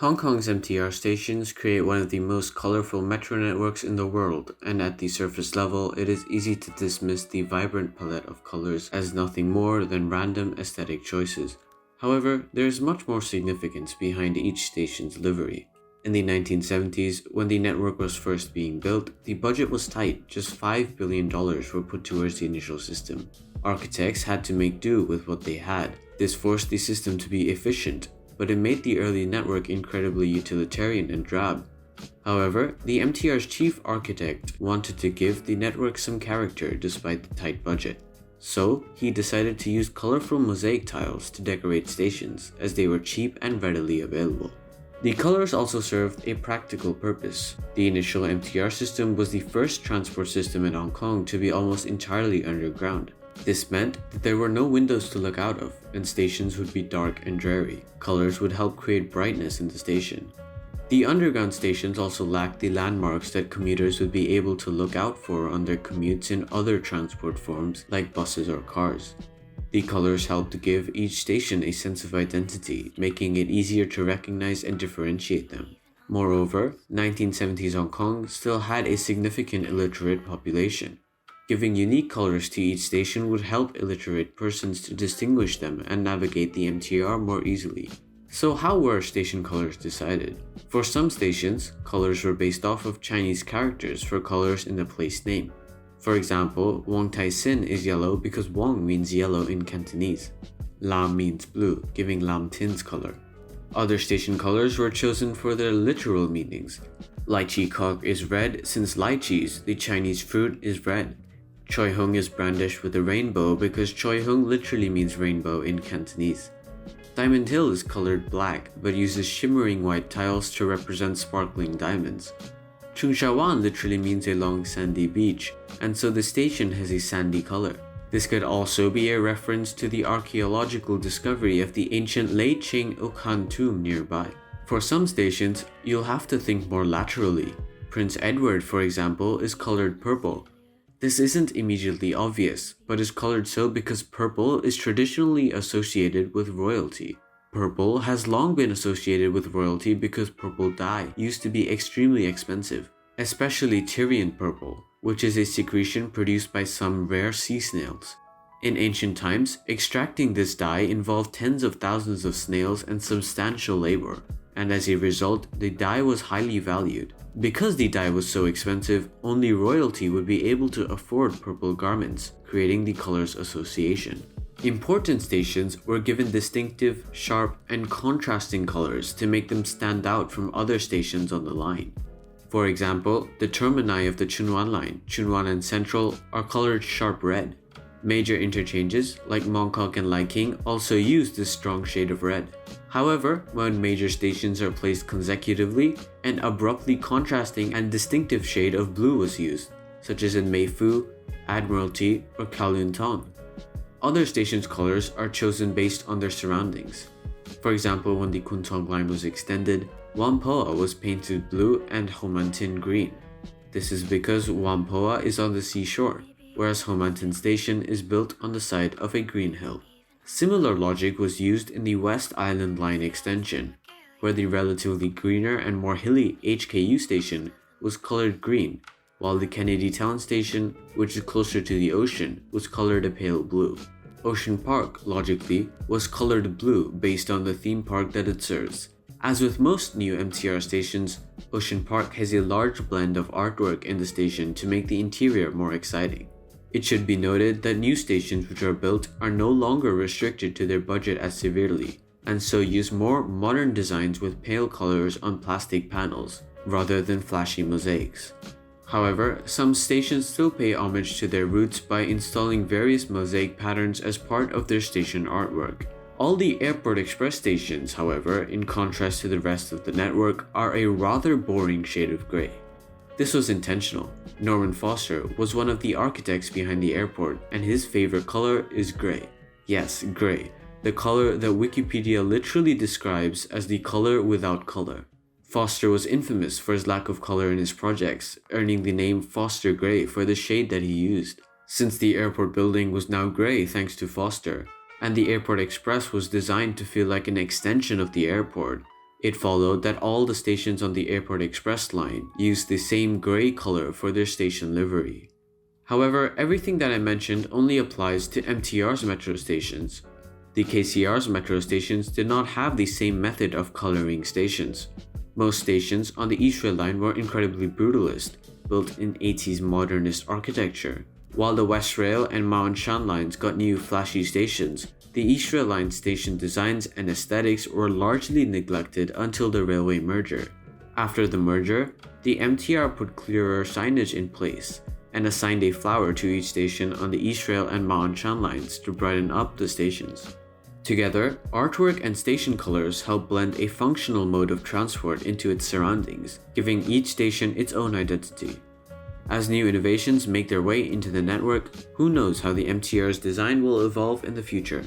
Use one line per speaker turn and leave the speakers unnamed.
Hong Kong's MTR stations create one of the most colorful metro networks in the world, and at the surface level, it is easy to dismiss the vibrant palette of colors as nothing more than random aesthetic choices. However, there is much more significance behind each station's livery. In the 1970s, when the network was first being built, the budget was tight. Just $5 billion were put towards the initial system. Architects had to make do with what they had. This forced the system to be efficient, but it made the early network incredibly utilitarian and drab. However, the MTR's chief architect wanted to give the network some character despite the tight budget. So, he decided to use colorful mosaic tiles to decorate stations, as they were cheap and readily available. The colors also served a practical purpose. The initial MTR system was the first transport system in Hong Kong to be almost entirely underground. This meant that there were no windows to look out of, and stations would be dark and dreary. Colors would help create brightness in the station. The underground stations also lacked the landmarks that commuters would be able to look out for on their commutes in other transport forms like buses or cars. The colors helped to give each station a sense of identity, making it easier to recognize and differentiate them. Moreover, 1970s Hong Kong still had a significant illiterate population. Giving unique colors to each station would help illiterate persons to distinguish them and navigate the MTR more easily. So how were station colors decided? For some stations, colors were based off of Chinese characters for colors in the place name. For example, Wong Tai Sin is yellow because Wong means yellow in Cantonese. Lam means blue, giving Lam Tin's color. Other station colors were chosen for their literal meanings. Lychee Kok is red since lychees, the Chinese fruit, is red. Choi Hung is brandished with a rainbow because Choi Hung literally means rainbow in Cantonese. Diamond Hill is colored black but uses shimmering white tiles to represent sparkling diamonds. Chung Sha Wan literally means a long sandy beach, and so the station has a sandy color. This could also be a reference to the archaeological discovery of the ancient Lei Ching Ukhan tomb nearby. For some stations, you'll have to think more laterally. Prince Edward, for example, is colored purple. This isn't immediately obvious, but is colored so because purple is traditionally associated with royalty. Purple has long been associated with royalty because purple dye used to be extremely expensive, especially Tyrian purple, which is a secretion produced by some rare sea snails. In ancient times, extracting this dye involved tens of thousands of snails and substantial labor, and as a result, the dye was highly valued. Because the dye was so expensive, only royalty would be able to afford purple garments, creating the color's association. Important stations were given distinctive, sharp, and contrasting colors to make them stand out from other stations on the line. For example, the termini of the Chunwan line, Chunwan and Central, are colored sharp red. Major interchanges, like Mongkok and Lai King, also use this strong shade of red. However, when major stations are placed consecutively, an abruptly contrasting and distinctive shade of blue was used, such as in Meifu, Admiralty, or Kowloon Tong. Other stations' colors are chosen based on their surroundings. For example, when the Kwun Tong line was extended, Whampoa was painted blue and Ho Man Tin green. This is because Whampoa is on the seashore, whereas Ho Man Tin Station is built on the side of a green hill. Similar logic was used in the West Island Line extension, where the relatively greener and more hilly HKU station was colored green, while the Kennedy Town Station, which is closer to the ocean, was colored a pale blue. Ocean Park, logically, was colored blue based on the theme park that it serves. As with most new MTR stations, Ocean Park has a large blend of artwork in the station to make the interior more exciting. It should be noted that new stations which are built are no longer restricted to their budget as severely, and so use more modern designs with pale colors on plastic panels, rather than flashy mosaics. However, some stations still pay homage to their roots by installing various mosaic patterns as part of their station artwork. All the Airport Express stations, however, in contrast to the rest of the network, are a rather boring shade of grey. This was intentional. Norman Foster was one of the architects behind the airport, and his favorite color is grey. Yes, grey, the color that Wikipedia literally describes as the color without color. Foster was infamous for his lack of color in his projects, earning the name Foster Grey for the shade that he used. Since the airport building was now grey thanks to Foster, and the Airport Express was designed to feel like an extension of the airport, It followed that all the stations on the Airport Express line used the same gray color for their station livery. However, everything that I mentioned only applies to MTR's metro stations. The KCR's metro stations did not have the same method of coloring stations. Most stations on the East Rail line were incredibly brutalist, built in 80s modernist architecture. While the West Rail and Ma On Shan lines got new flashy stations, the East Rail line station designs and aesthetics were largely neglected until the railway merger. After the merger, the MTR put clearer signage in place and assigned a flower to each station on the East Rail and Ma On Shan lines to brighten up the stations. Together, artwork and station colors help blend a functional mode of transport into its surroundings, giving each station its own identity. As new innovations make their way into the network, who knows how the MTR's design will evolve in the future.